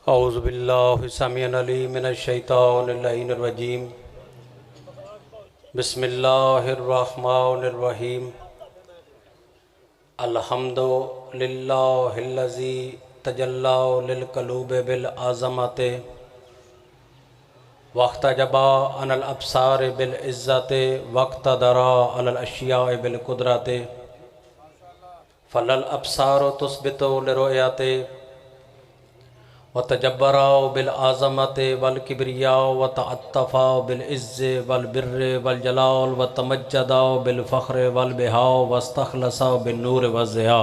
औज़ुबिल्लाहि समीउल अलीम मिनश शैतानिर रजीम। बिस्मिल्लाहिर्रहमानिर्रहीम। अल्हम्दुलिल्लाहिल्लज़ी तजल्ला लिल क़ुलूबि बिल अज़मति वख्तजबा अनल अब्सार बिल इज़्ज़ति वक़्तदरा अलल अशियाए बिल कुदरति फलल अब्सार तुस्बितु लिरुयति व तजब्बरा बिल आज़मति वल किब्रिया व तअत्तफ़ा बिल इज़्ज़ वल बिर्र वल जलाल व तमज्जदा बिल फ़ख्र वल बिहा वस्तख़लसा बिन नूर व ज़िया।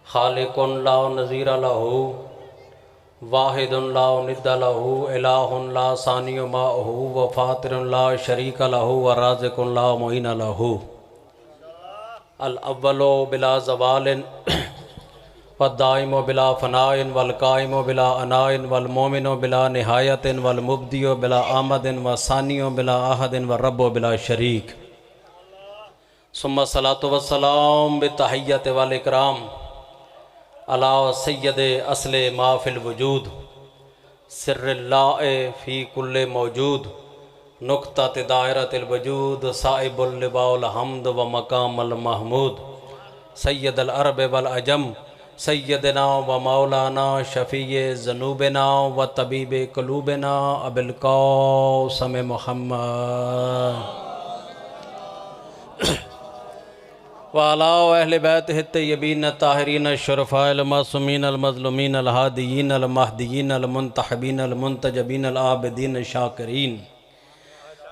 खालिकुन ला नज़ीर लहू वाहिदुन ला निद्द लहू इलाहुन ला सानिय माहू व फ़ातिरुन ला शरीक लहू व राज़िकुन ला मुईन लहू। अल अव्वलो बिला ज़वालिन व दाइमो बिला फ़नाइन वल काइमो बिला अनाइन वल मोमिनो बिला निहायतिन वल मुब्दियो बिला आमदिन व सानियो बिला आहदिन व रब्बो बिला शरीक। सुम्मा सलातु व सलाम बितहिय्यत वल इकराम अला सय्यद असले माफिल वजूद सिर्रिल्लाए फ़ी कुल्ले मौजूद नुक़्तात दायरतिल वजूद साइबुल लिबाउल हम्द व मकामल महमूद सय्यदल अरब वल अजम सय्यदना व मौलाना शफ़ीए ज़ुनूबिना व तबीब क़ुलूबिना अबिल क़ासिम मुहम्मद व अला अहले बैतिहि तय्यबीन ताहिरीन शुरफ़ाइल मासूमीन अल मज़लूमीन अल हादियीन अल महदियीन अल मुंतखबीन अल मुंतजबीन अल आबिदीन शाकिरीन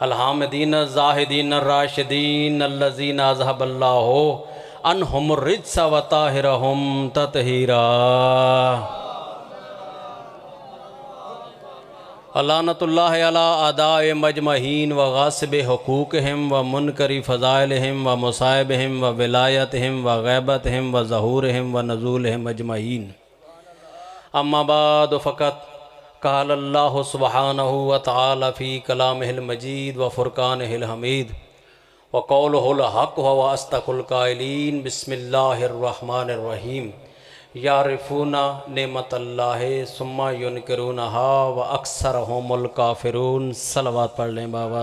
अल हामिदीन ज़ाहिदीन राशिदीन अल्लज़ीना अज़हबल्लाहु अनहुमुर रिज्स व ताहिरहुम तत्हीरा। अलानतुल्लाहि अला आदाए मजमहीन व गासिबि हुकूक़हिम व मुनकरी फ़ज़ाइलिहिम व मुसाइबिहिम व विलायतिहिम व ग़ैबतिहिम व ज़हूरिहिम व नज़ूलिहिम अजमईन। अम्मा बाद फ़क़त क़ाल अल्लाहु सुब्हानहु व तआला फ़ी कलामिहिल मजीद व फ़ुरक़ानिहिल हमीद व क़ौलुहुल हक़ व अस्दक़ुल क़ाइलीन। बिस्मिल्लाहिर्रहमानिर्रहीम। यारिफ़ूना नेमतल्लाहि सुम्मा युनकिरूनहा व अक्सरहुमुल काफ़िरून। सलवात पढ़ लें बाबा।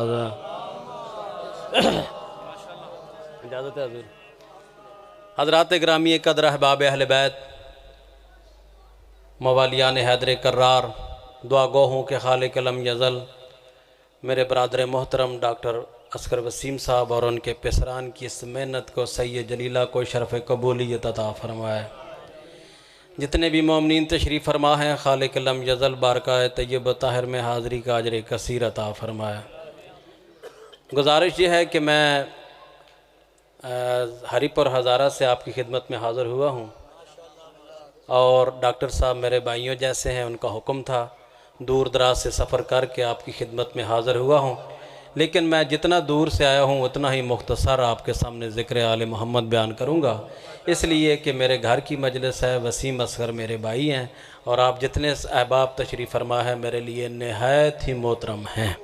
इजाज़त है हज़ूर। हज़रात गिरामी क़द्र अहबाब अहले बैत मवालियान हैदर कर्रार दुआ गोहों के खालिक लम यज़ल मेरे बरादर मोहतरम डॉक्टर असगर वसीम साहब और उनके पेसरान की इस मेहनत को सैयद जलीला को शरफ़ कबूलियत अता फ़रमाए। जितने भी मोमिनीन तशरीफ़ फरमा हैं खालिक लम यज़ल बारकाए तय्यब ताहिर में हाज़री का अजर कसीर अता फ़रमाए। गुजारिश ये है कि मैं हरीपुर हज़ारा से आपकी खिदमत में हाज़िर हुआ हूँ और डॉक्टर साहब मेरे भाइयों जैसे हैं, उनका हुक्म था, दूर दराज से सफ़र करके आपकी खिदमत में हाज़िर हुआ हूँ। लेकिन मैं जितना दूर से आया हूँ उतना ही मुख्तसर आपके सामने ज़िक्र आले मोहम्मद बयान करूँगा, इसलिए कि मेरे घर की मजलिस है, वसीम असगर मेरे भाई हैं और आप जितने अहबाब तशरीफ़ फरमा है मेरे लिए नहायत ही मोहतरम हैं।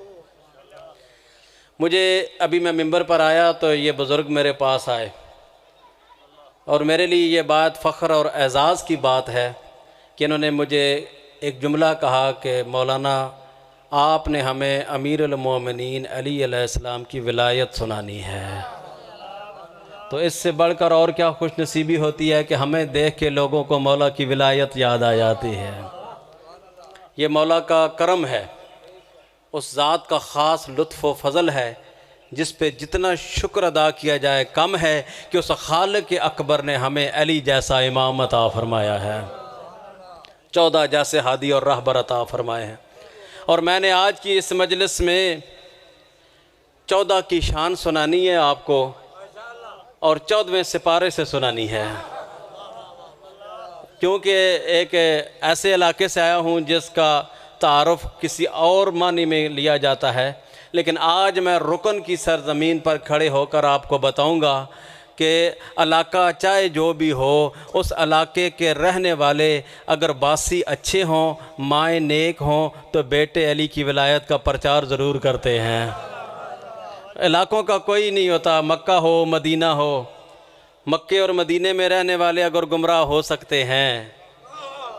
मुझे अभी मैं मिंबर पर आया तो ये बुज़ुर्ग मेरे पास आए और मेरे लिए ये बात फ़ख्र और एज़ाज़ की बात है कि इन्होंने मुझे एक जुमला कहा कि मौलाना आपने हमें अमीरुल मोमिनीन अली अलैहिस्सलाम की विलायत सुनानी है। तो इससे बढ़कर और क्या खुश नसीबी होती है कि हमें देख के लोगों को मौला की विलायत याद आ जाती है। ये मौला का करम है, उस ज़ात का ख़ास लुत्फ़ व फ़ज़ल है जिस पे जितना शुक्र अदा किया जाए कम है कि उस खालिक अकबर ने हमें अली जैसा इमाम अता फ़रमाया है, 14 जैसे हादी और रहबर अता फ़रमाए हैं। और मैंने आज की इस मजलिस में 14 की शान सुनानी है आपको और 14वें सिपारे से सुनानी है, क्योंकि एक ऐसे इलाके से आया हूँ जिसका तारुफ़ किसी और मानी में लिया जाता है, लेकिन आज मैं रुकन की सरज़मीन पर खड़े होकर आपको बताऊंगा कि इलाका चाहे जो भी हो, उस इलाके के रहने वाले अगर बासी अच्छे हों, माएँ नेक हों, तो बेटे अली की विलायत का प्रचार ज़रूर करते हैं। इलाकों का कोई नहीं होता, मक्का हो मदीना हो, मक्के और मदीने में रहने वाले अगर गुमराह हो सकते हैं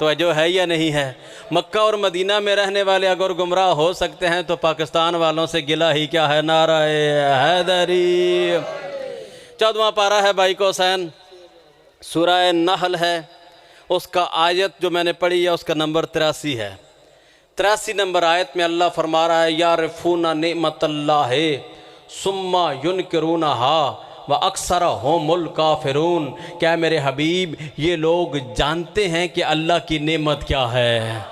तो जो है या नहीं है। मक्का और मदीना में रहने वाले अगर गुमराह हो सकते हैं तो पाकिस्तान वालों से गिला ही क्या है। नाराए हैदरी। 14वां पारा है भाई को हुसैन, सूरह नहल है, उसका आयत जो मैंने पढ़ी है उसका नंबर 83 है। 83 नंबर आयत में अल्लाह फरमा रहा है यारिफूना नेमतल्लाह सुम्मा युनकिरूनहा व अक्सर होमुल काफिरून। क्या मेरे हबीब ये लोग जानते हैं कि अल्लाह की नेमत क्या है।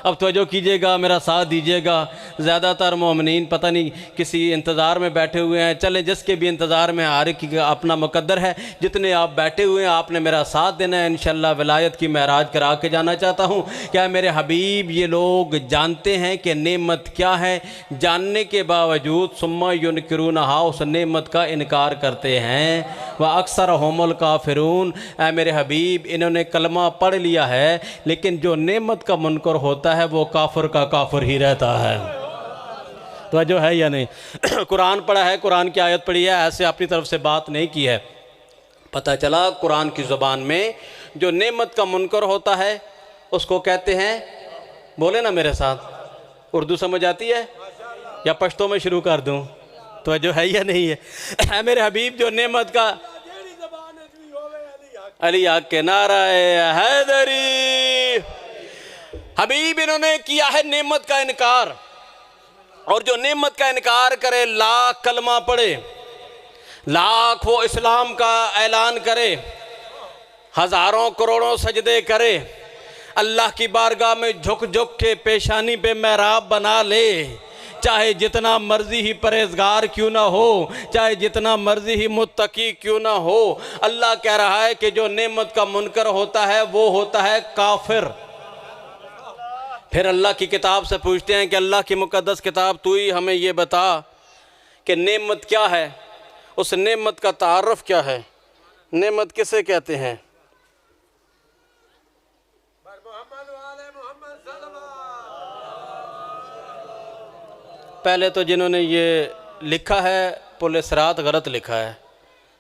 अब तवज्जो कीजिएगा, मेरा साथ दीजिएगा। ज़्यादातर मोमिनीन पता नहीं किसी इंतज़ार में बैठे हुए हैं। चले जिसके भी इंतज़ार में हर एक का अपना मुकद्दर है। जितने आप बैठे हुए हैं आपने मेरा साथ देना है। इंशाअल्लाह विलायत की महराज करा के जाना चाहता हूँ। क्या मेरे हबीब ये लोग जानते हैं कि नेमत क्या है। जानने के बावजूद सुम्मा युनकिरूनहा उस नेमत का इनकार करते हैं। वह अक्सर होमुल काफिरून। ऐ मेरे हबीब इन्होंने कलमा पढ़ लिया है लेकिन जो नेमत का मुनकर होता है वो काफिर का काफिर ही रहता है। तो जो है या नहीं। कुरान पढ़ा है, कुरान की आयत पढ़ी है, ऐसे अपनी तरफ से बात नहीं की है। पता चला कुरान की ज़ुबान में जो नेमत का मुनकर होता है उसको कहते हैं, बोले ना मेरे साथ, उर्दू समझ आती है या पश्तो में शुरू कर दूं। तो जो है या नहीं है। मेरे हबीब जो नेमत का अली आग के नाराए हैदरी। हबीब इन्होंने किया है नेमत का इनकार, और जो नेमत का इनकार करे, लाख कलमा पढ़े, लाख वो इस्लाम का ऐलान करे, हज़ारों करोड़ों सजदे करे, अल्लाह की बारगाह में झुक झुक के पेशानी पे महराब बना ले, चाहे जितना मर्जी ही परहेजगार क्यों ना हो, चाहे जितना मर्जी ही मुत्तकी क्यों ना हो, अल्लाह कह रहा है कि जो नेमत का मुनकर होता है वो होता है काफिर। फिर अल्लाह की किताब से पूछते हैं कि अल्लाह की मुक़द्दस किताब तू ही हमें ये बता कि नेमत क्या है, उस नेमत का तारुफ क्या है, नेमत किसे कहते हैं। पहले तो जिन्होंने ये लिखा है पुल सिरात गलत लिखा है।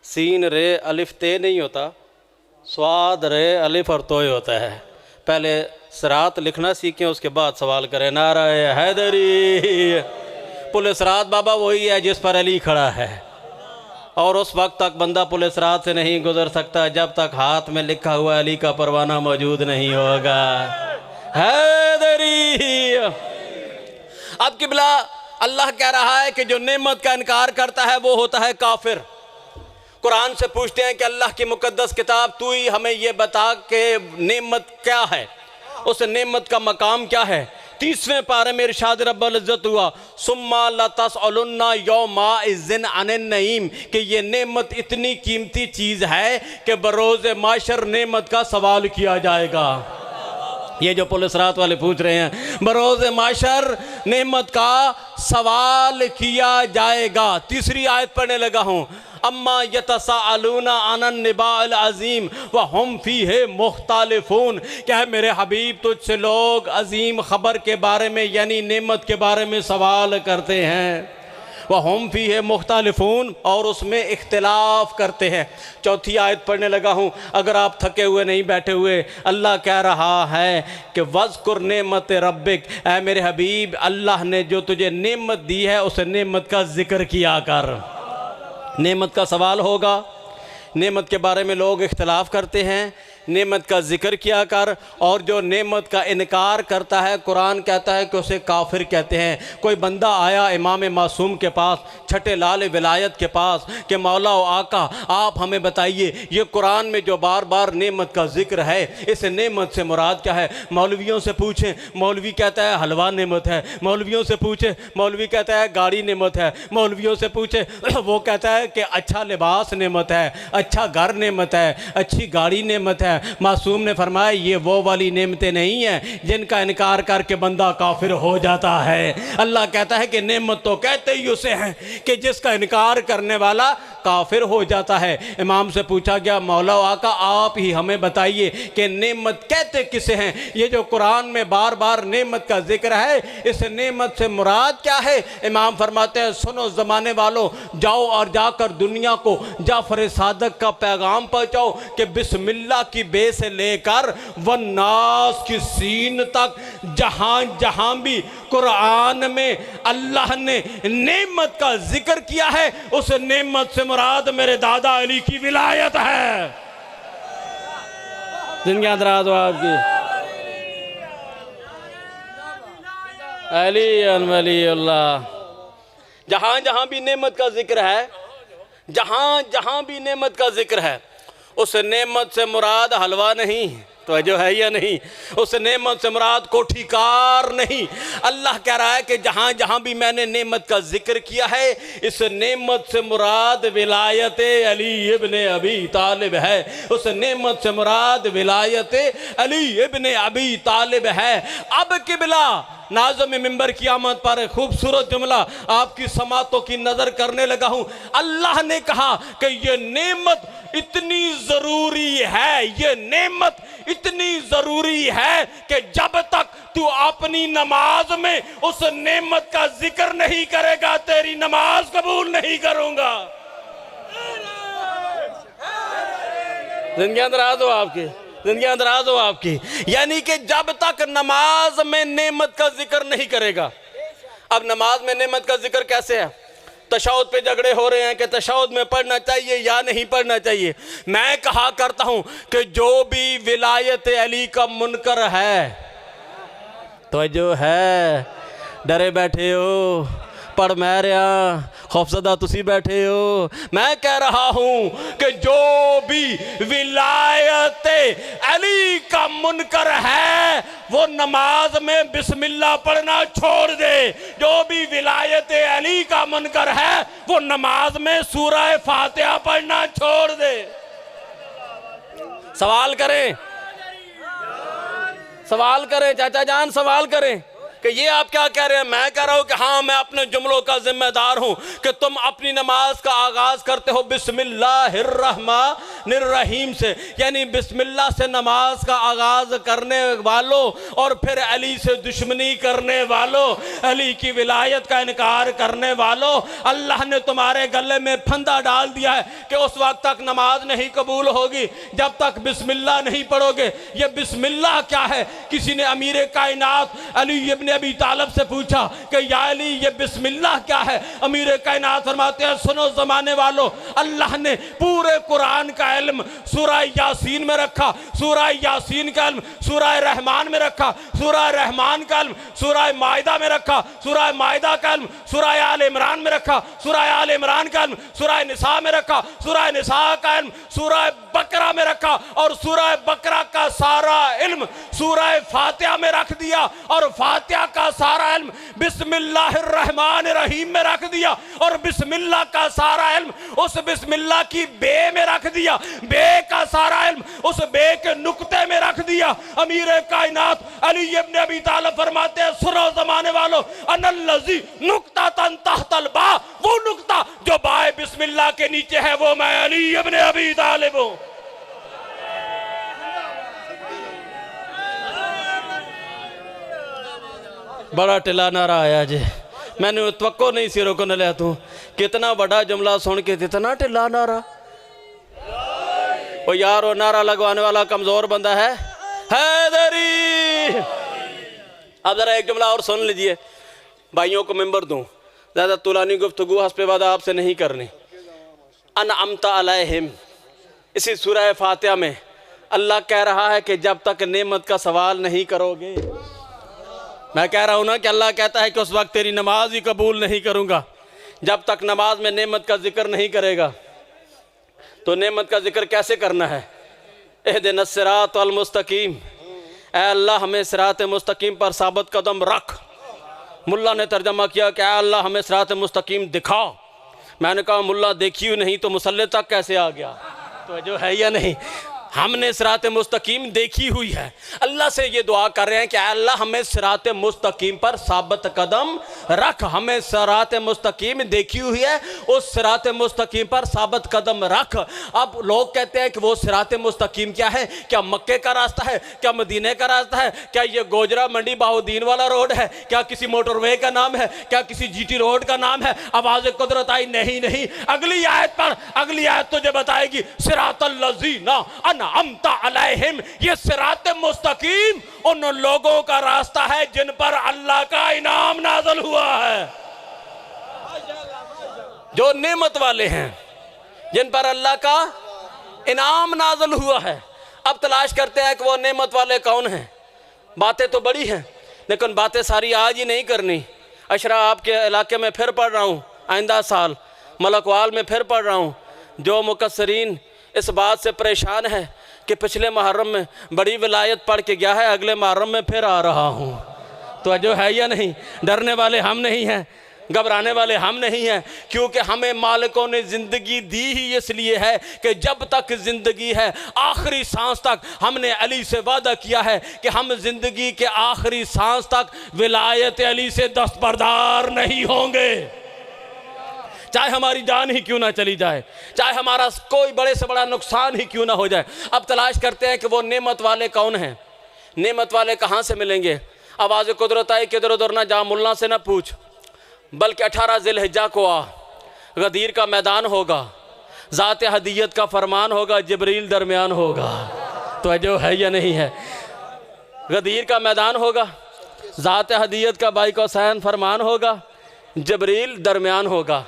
सीन रे अलिफ ते नहीं होता, स्वाद रे अलिफ और तोय होता है। पहले सिरात लिखना सीखें उसके बाद सवाल करें। नाराए हैदरी। पुल सिरात बाबा वही है जिस पर अली खड़ा है, और उस वक्त तक बंदा पुल सिरात से नहीं गुजर सकता जब तक हाथ में लिखा हुआ अली का परवाना मौजूद नहीं होगा। हैदरी। अब किबला अल्लाह कह रहा है कि जो नेमत का इनकार करता है वो होता है काफिर। कुरान से पूछते हैं कि अल्लाह की मुक़द्दस किताब तू ही हमें ये बता कि नेमत क्या है, उस नेमत का मकाम क्या है। 30वें पारे में इरशाद रब्बुल इज़्ज़त हुआ सुम्मा लतसअलुन्ना यौमा इज़्ज़िन अनिन नईम, कि ये नेमत इतनी कीमती चीज़ है कि बरोज़ माशर नेमत का सवाल किया जाएगा। ये जो पुलिस रात वाले पूछ रहे हैं, बरोज़ माशर नेमत का सवाल किया जाएगा। तीसरी आयत पढ़ने लगा हूँ, अम्मा यतसाअलूना अनन निबाअल अज़ीम व हम फीहे मुख्तलिफून। क्या है मेरे हबीब तुझसे लोग अजीम ख़बर के बारे में यानी नेमत के बारे में सवाल करते हैं। वह हम फीहे मुख्तलिफून, और उसमें इख्तिलाफ़ करते हैं। चौथी आयत पढ़ने लगा हूँ। अगर आप थके हुए नहीं बैठे हुए, अल्लाह कह रहा है कि वज़कुर नेमत रब्बिक, ऐ मेरे हबीब अल्लाह ने जो तुझे नेमत दी है उस नेमत का ज़िक्र किया कर। नेमत का सवाल होगा, नेमत के बारे में लोग इख्तिलाफ़ करते हैं, नेमत का ज़िक्र किया कर। और जो नेमत का इनकार करता है कुरान कहता है कि उसे काफिर कहते हैं। कोई बंदा आया इमाम मासूम के पास, छठे लाल विलायत के पास, कि मौला व आका आप हमें बताइए ये कुरान में जो बार बार नेमत का ज़िक्र है इस नेमत से मुराद क्या है। मौलवियों से पूछें, मौलवी कहता है हलवा नेमत है। मौलवियों से पूछे, मौलवी कहता है गाड़ी नेमत है। मौलवियों से पूछे, वो कहता है कि अच्छा लिबास नेमत है, अच्छा घर नेमत है, अच्छी गाड़ी नेमत है। मासूम ने फरमाया ये वो वाली नेमतें नहीं हैं जिनका इनकार करके बंदा काफिर हो जाता है। अल्लाह कहता है कि नेमत तो कहते ही उसे हैं कि जिसका इनकार करने वाला काफिर हो जाता है। इमाम से पूछा गया, मौला आका आप ही हमें बताइए कि नेमत कहते किसे हैं? ये जो कुरान में बार बार नेमत का जिक्र है, इस नेमत से मुराद क्या है? इमाम फरमाते हैं, सुनो ज़माने वालों, जाओ और जाकर दुनिया को जाफर सादक का पैगाम पहुँचाओ कि बिस्मिल्लाह की बे से लेकर वन्नास की सीन तक जहाँ जहाँ भी कुरान में अल्लाह ने नेमत का जिक्र किया है, उस नेमत से मुराद मेरे दादा अली की विलायत है। जिंदगी दराज हो आपकी। अली वलीउल्लाह। जहाँ जहाँ भी नेमत का जिक्र है, जहाँ जहाँ भी नेमत का जिक्र है, उस नेमत से मुराद हलवा नहीं, तो जो है या नहीं, उस नेमत से मुराद कोठी कार नहीं। अल्लाह कह रहा है कि जहाँ जहाँ भी मैंने नेमत का जिक्र किया है, इस नेमत से मुराद विलायत अली इब्ने अबी तालिब है। उस नेमत से मुराद विलायत अली इब्ने अबी तालिब है। अब किबला नाज़िम मिंबर की आमद पर खूबसूरत जुमला आपकी समातों की नज़र करने लगा हूँ। अल्लाह ने कहा कि ये नेमत इतनी ज़रूरी है, ये नेमत इतनी ज़रूरी है कि जब तक तू अपनी नमाज में उस नेमत का जिक्र नहीं करेगा, तेरी नमाज कबूल नहीं करूँगा। जिंदगी दराज हो आपकी, जिंदगी दराज हो आपकी। यानी कि जब तक नमाज में नेमत का जिक्र नहीं करेगा। अब नमाज में नेमत का जिक्र कैसे है? तशहुद पे झगड़े हो रहे हैं कि तशहुद में पढ़ना चाहिए या नहीं पढ़ना चाहिए। मैं कहा करता हूं कि जो भी विलायत अली का मुनकर है, तो जो है डरे बैठे हो, पढ़ मैं रहा, खौफजदा तुसी बैठे हो। मैं कह रहा हूं कि जो भी विलायत अली का मुनकर है, वो नमाज में बिस्मिल्लाह पढ़ना छोड़ दे। जो भी विलायत अली का मुनकर है, वो नमाज में सूरह फातिहा पढ़ना छोड़ दे। सवाल करें, सवाल करें चाचा जान, सवाल करें कि ये आप क्या कह रहे हैं? मैं कह रहा हूं कि हाँ, मैं अपने जुमलों का जिम्मेदार हूं कि तुम अपनी नमाज का आगाज करते हो बिस्मिल्लाहिर्रहमानिर्रहीम से, यानी बिस्मिल्लाह से नमाज का आगाज करने वालों और फिर अली से दुश्मनी करने वालों, अली की विलायत का इनकार करने वालों, अल्लाह ने तुम्हारे गले में फंदा डाल दिया है कि उस वक्त तक नमाज नहीं कबूल होगी जब तक बिस्मिल्लाह नहीं पढ़ोगे। ये बिस्मिल्लाह क्या है? किसी ने अमीर कायनात अली इब्ने अबी तालिब से पूछा कि या अली, ये बिस्मिल्लाह क्या है? अमीर कायनात फरमाते हैं, सुनो ज़माने वालों, अल्लाह ने पूरे कुरान का इल्म सूरह यासीन में रखा, सूरह यासीन का इल्म सूरह रहमान में रखा, सूरह रहमान का इल्म सूरह माइदा में रखा, सूरह माइदा का इल्म सूरह आल इमरान में रखा, सूरह आल इमरान का इल्म सूरह निसा में रखा, सूरह निसा का इल्म सूरह बकरा में रखा, और सूरह बकरा का सारा इल्म सूरह फातिहा में रख दिया, और फातिहा का सारा इल्म बिस्मिल्लाहिर्रहमानिर्रहीम में रख दिया, और बिस्मिल्लाह का सारा इल्म उस बिस्मिल्लाह की बे में रख दिया, बे का सारा इल्म उस बे के नुक्ते में रख दिया। अमीर कायनात अली इब्ने अबी तालिब फरमाते हैं, सुनो ज़माने वालों, अनल्लज़ी नुक्ततन तहतल बा, वो नुक्ता जो बाए बिस्मिल्लाह के नीचे है, वो मैं अली इब्ने अबी तालिब हूं। बड़ा टिला नारा आया जे, मैंने तवक्को नहीं सी रोकन लिया। तू कितना बड़ा जुमला सुन के इतना टिला नारा। ओ यार, वो नारा लगवाने वाला कमजोर बंदा है हैदरी। अब जरा एक जुमला और सुन लीजिए, भाइयों को मेंबर दूं, ज़्यादा तुलानी गुफ्तगू हस्बे वादा आपसे नहीं करनी। अनअमता अलैहिम, इसी सूरह फातिहा में अल्लाह कह रहा है कि जब तक नेमत का सवाल नहीं करोगे, मैं कह रहा हूं ना कि अल्लाह कहता है कि उस वक्त तेरी नमाज ही कबूल नहीं करूंगा जब तक नमाज में नेमत का जिक्र नहीं करेगा। तो नेमत का जिक्र कैसे करना है? इहदिनस सिरातल मुस्तकीम, ऐ अल्लाह हमें सिरात मुस्तकीम पर साबित कदम रख। मुल्ला ने तर्जमा किया कि ऐ अल्लाह हमें सिरात मुस्तकीम दिखा। मैंने कहा मुल्ला देखी ही नहीं तो मुसल्ले तक कैसे आ गया? तो जो है या नहीं, हमने सिरात मुस्तकीम देखी हुई है। अल्लाह से ये दुआ कर रहे हैं कि अल्लाह हमें सिरात मुस्तकीम पर साबित कदम रख। हमें सिरात मुस्तकीम देखी हुई है, उस सिरात मुस्तकीम पर साबित कदम रख। अब लोग कहते हैं कि वो सिरात मुस्तकीम क्या है? क्या मक्के का रास्ता है? क्या मदीने का रास्ता है? क्या ये गोजरा मंडी बाहुद्दीन वाला रोड है? क्या किसी मोटरवे का नाम है? क्या किसी जीटी रोड का नाम है? आवाज़ कुदरत आई, नहीं नहीं। अगली आयत पर, अगली आयत तुझे बताएगी सिरातल लज़ीना अनअमता अलैहिम। ये सिरात मुस्तकीम उन लोगों का रास्ता है जिन पर अल्लाह का इनाम नाज़िल हुआ है, जो नेमत वाले हैं, जिन पर अल्लाह का इनाम नाज़िल हुआ है। अब तलाश करते हैं कि वो नेमत वाले कौन हैं। बातें तो बड़ी हैं, लेकिन बातें सारी आज ही नहीं करनी। अशरा आपके इलाके में फिर पढ़ रहा हूँ, आइंदा साल मलकवाल में फिर पढ़ रहा हूँ। जो मुकस्सरीन इस बात से परेशान है कि पिछले मुहर्रम में बड़ी विलायत पढ़ के गया है, अगले मुहर्रम में फिर आ रहा हूँ। तो जो है या नहीं? डरने वाले हम नहीं हैं, घबराने वाले हम नहीं हैं, क्योंकि हमें मालिकों ने ज़िंदगी दी ही इसलिए है कि जब तक ज़िंदगी है, आखिरी सांस तक हमने अली से वादा किया है कि हम ज़िंदगी के आखिरी सांस तक विलायत अली से दस्तबरदार नहीं होंगे, चाहे हमारी जान ही क्यों ना चली जाए, चाहे हमारा कोई बड़े से बड़ा नुकसान ही क्यों ना हो जाए। अब तलाश करते हैं कि वो नेमत वाले कौन हैं। नेमत वाले कहाँ से मिलेंगे? आवाज़ कुदरत आई कि इधर उधर ना जा, मुल्ला से ना पूछ, बल्कि 18 ज़िलहिज्जा को आ, गदीर का मैदान होगा, ज़ात हदीयत का फरमान होगा, जिब्रील दरमियान होगा। तो जो है या नहीं है? गदीर का मैदान होगा, ज़ात हदीयत का बाइक हुसैन फरमान होगा, जिब्रील दरमियान होगा।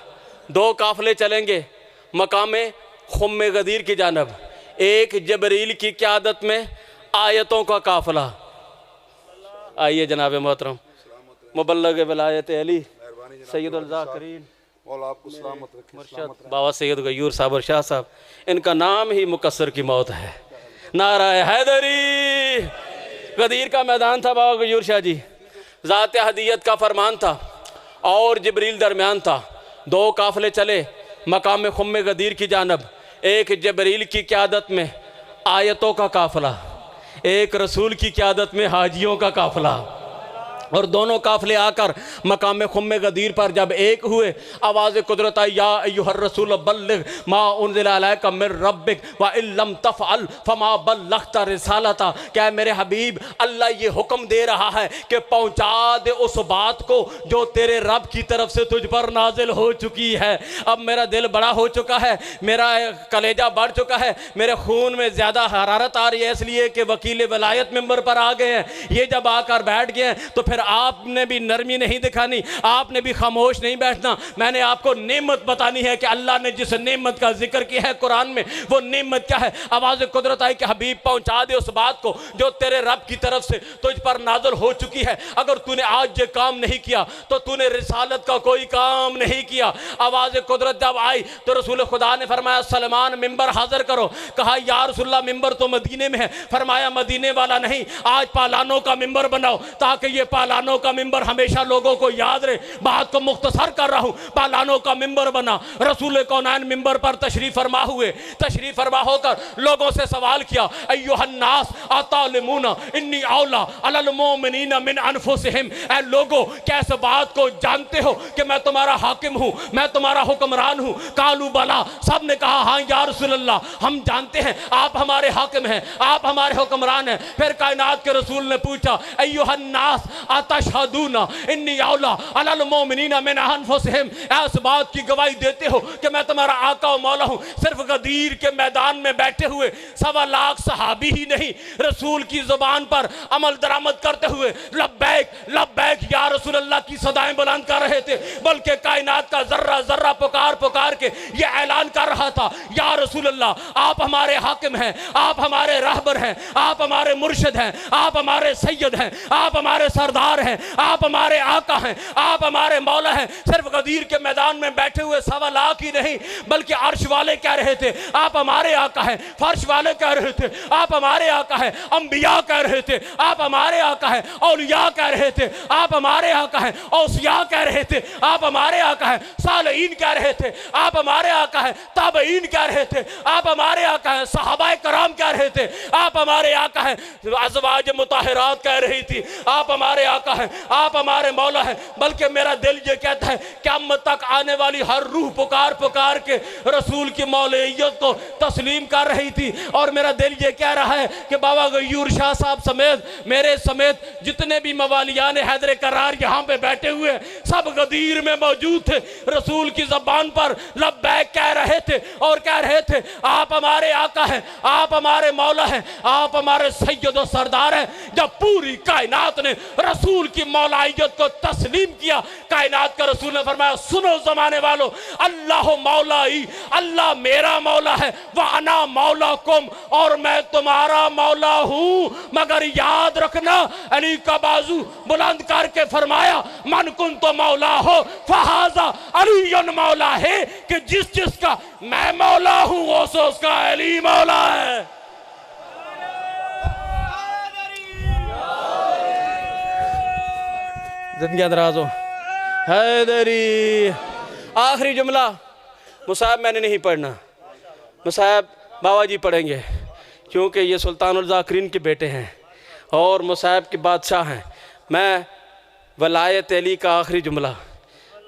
2 काफ़िले चलेंगे मकामे खुम्मे गदीर की जानब। एक जिब्रील की क़यादत में आयतों का काफ़िला। आइए जनाब मोहतरम मुबल्लग विलायत अली सैयदुल ज़ाकिरीन मुर्शद बाबा सैयद गयूर साबर शाह साहब, इनका नाम ही मुकस्सर की मौत है। नाराए हैदरी। गदीर का मैदान था बाबा गयूर शाह जी, ज़ात हदीयत का फरमान था और जिब्रील दरमियान था। 2 काफ़िले चले मकाम खुम्मे गदीर की जानब। एक जिब्रील की क़यादत में आयतों का काफ़िला, एक रसूल की क़यादत में हाजियों का काफ़िला। और दोनों काफ़िले आकर मकाम खुम्मे गदीर पर जब एक हुए, आवाज़ कुदरत आई, या अय्युहर रसूल बल्लिग मा उन्ज़िला अलैका मिर रब्बिक व इल्लम तफ़अल फमा बल्लग़्ता रिसालता। क्या मेरे हबीब, अल्लाह ये हुक्म दे रहा है कि पहुँचा दे उस बात को जो तेरे रब की तरफ से तुझ पर नाजिल हो चुकी है। अब मेरा दिल बड़ा हो चुका है, मेरा कलेजा बढ़ चुका है, मेरे खून में ज़्यादा हरारत आ रही है, इसलिए कि वकील वलायत मिंबर पर आ गए हैं। ये जब आकर बैठ गए हैं तो फिर आपने भी नरमी नहीं दिखानी, आपने भी खामोश नहीं बैठना। मैंने आपको नेमत बतानी है कि अल्लाह ने जिस नेमत का जिक्र किया है कुरान में, वो नेमत क्या है। आवाज़ कुदरत आई कि हबीब पहुंचा दे उस बात को जो तेरे रब की तरफ से तुझ पर नाज़िल हो चुकी है। अगर तूने आज ये काम नहीं किया तो तूने रिसालत का कोई काम नहीं किया। आवाज़ कुदरत जब आई तो रसूल खुदा ने फरमाया, सलमान मिंबर हाजिर करो। कहा या रसूलल्लाह मिंबर तो मदीने में है। फरमाया मदीने वाला नहीं, आज पालानों का मिंबर बनाओ ताकि ये पालानों का मिंबर हमेशा लोगों को याद रहे। बात को मुख्तसर कर रहा हूं, पालानों का मिंबर बना। रसूल कौनैन मिंबर पर तशरीफ फरमा हुए, तशरीफ फरमा होकर लोगों से सवाल किया, अय्युहन्नास अतालिमूना इन्नी औला अलल मोमिनीना मिन अनफुसिहिम। ऐ लोगों, क्या इस बात को जानते हो कि मैं तुम्हारा हाकिम हूं, मैं तुम्हारा हुक्मरान हूं। कालू बला, सब ने कहा हाँ या रसूलल्लाह, हम जानते हैं आप हमारे हाकिम हैं, आप हमारे हुक्मरान हैं। फिर कायनात के रसूल ने पूछा, अय्युहन्नास अतशहदूना इन्नी औला अलल मोमिनीना मिन अनफुसिहिम। इस बात की गवाही देते हो कि मैं तुम्हारा आका और मौला हूं। सिर्फ गदीर के मैदान में बैठे हुए 1.25 लाख सहाबी ही नहीं, रसूल की जुबान पर अमल दरामद करते हुए लब्बैक लब्बैक या रसूलल्लाह की सदाएं बुलंद कर रहे थे, बल्कि कायनात का जर्रा जर्रा पुकार पुकार के ये ऐलान कर रहा था, या रसूलल्लाह आप हमारे हाकिम हैं, आप हमारे रहबर हैं, आप हमारे मुर्शिद हैं, आप हमारे सैयद हैं, आप हमारे सरदार सरदार हैं, आप हमारे आका हैं, आप हमारे मौला हैं। सिर्फ गदीर के मैदान में बैठे हुए 1.25 लाख ही नहीं बल्कि अर्श वाले कह रहे थे आप हमारे आका हैं, फर्श वाले कह रहे थे आप हमारे आका हैं, अंबिया कह रहे थे आप हमारे आका हैं, औलिया कह रहे थे आप हमारे आका हैं, औसिया कह रहे थे आप हमारे आका हैं, सालेहीन कह रहे थे आप हमारे आका हैं, ताबईन कह रहे थे आप हमारे आका हैं, सहाबाए कराम कह रहे थे आप हमारे आका हैं, अज़वाज मुताहिरात कह रही थी आप हमारे आका हैं, आप हमारे मौला हैं। बल्कि मेरा दिल ये कहता है क़यामत तक आने वाली हर रूह पुकार पुकार के रसूल की मौलियत को तस्लीम कर रही थी। और मेरा दिल ये कह रहा है कि बाबा गयूर शाह साहब समेत मेरे समेत जितने भी मवालियान हैदर करार यहाँ पे बैठे हुए सब गदीर में मौजूद थे, रसूल की ज़बान पर लब्बैक कह रहे थे और कह रहे थे आप हमारे आका हैं, आप हमारे मौला हैं, आप हमारे सैयद और सरदार हैं। जब पूरी कायनात ने रसूल की मौलाइयत को तस्लीम किया, कायनात का रसूल ने फरमाया सुनो ज़माने वालों, अल्लाह मौलाई, अल्लाह मेरा मौला है, वह अना मौला कुम, और मैं तुम्हारा मौला हूँ। मगर याद रखना, अली का बाजू बुलंद करके फरमाया मन कुन तो मौला हो फहाजा अली मौला है, कि जिस जिसका मैं मौला हूँ वो सो उसका अली मौला है। जिंदगी दराज हो हैदरी। आखिरी जुमला मुसाहब मैंने नहीं पढ़ना, मुसाहब बाबा जी पढ़ेंगे क्योंकि ये सुल्तानुल ज़ाकिरीन के बेटे हैं और मुसाहब के बादशाह हैं। मैं वलायत अली का आखिरी जुमला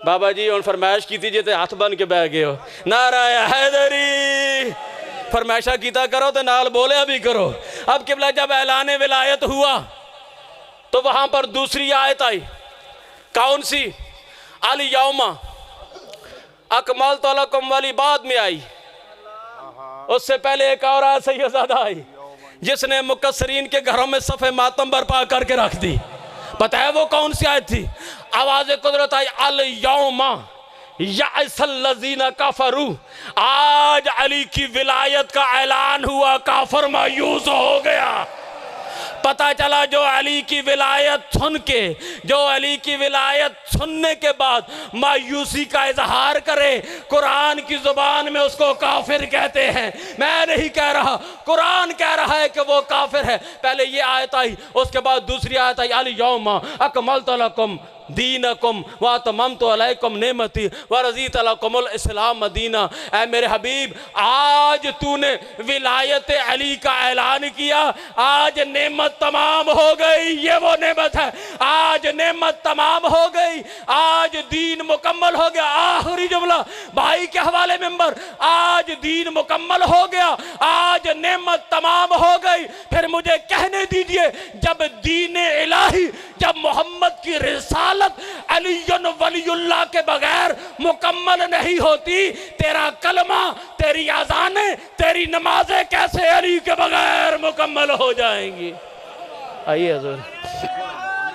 बाबा जी और फरमाइश की थी जो हाथ बन के बह गए हो, नाराय हैदरी फरमाइशा कीता करो तो नाल बोले अभी करो। अब किबला जब ऐलान विलायत हुआ तो वहाँ पर दूसरी आयत आई, कौन सी? अल यौमा अकमलतु लकुम वाली बाद में आई, उससे पहले एक और आयत सैयदादा आई जिसने मुकस्सरीन के घरों में सफ़े मातम बर्पा करके रख दी। पता है वो कौन सी आयत थी? आवाज़ कुदरत आई, अल यौमा यासल्लज़ीना काफरू, आज अली की विलायत का ऐलान हुआ, काफर मायूस हो गया। पता चला जो अली की विलायत सुन के, जो अली की विलायत सुनने के बाद मायूसी का इजहार करे, कुरान की जुबान में उसको काफिर कहते हैं। मैं नहीं कह रहा, कुरान कह रहा है कि वो काफिर है। पहले ये आयत आई, उसके बाद दूसरी आयत आई, अल यौमा अकमलतु लकुम दीनकुम व अतममतु अलैकुम नेमती व रज़ीतु लकुमुल इस्लाम मदीना। ऐ मेरे हबीब, आज तूने विलायत अली का ऐलान किया, आज नेमत तमाम हो गई। ये वो नेमत है, आज नेमत तमाम हो गई, आज दीन मुकम्मल हो गया। आखिरी जुमला भाई के हवाले मिंबर, आज दीन मुकम्मल हो गया, आज नेमत तमाम हो गई। फिर मुझे कहने दीजिए, जब दीन इलाही, जब मोहम्मद की रिसालत अलीयुन वलीउल्लाह के बगैर मुकम्मल नहीं होती, तेरा कलमा, तेरी अज़ानें, तेरी नमाजें कैसे अली के बगैर मुकम्मल हो जाएंगी? आइए हज़ूर।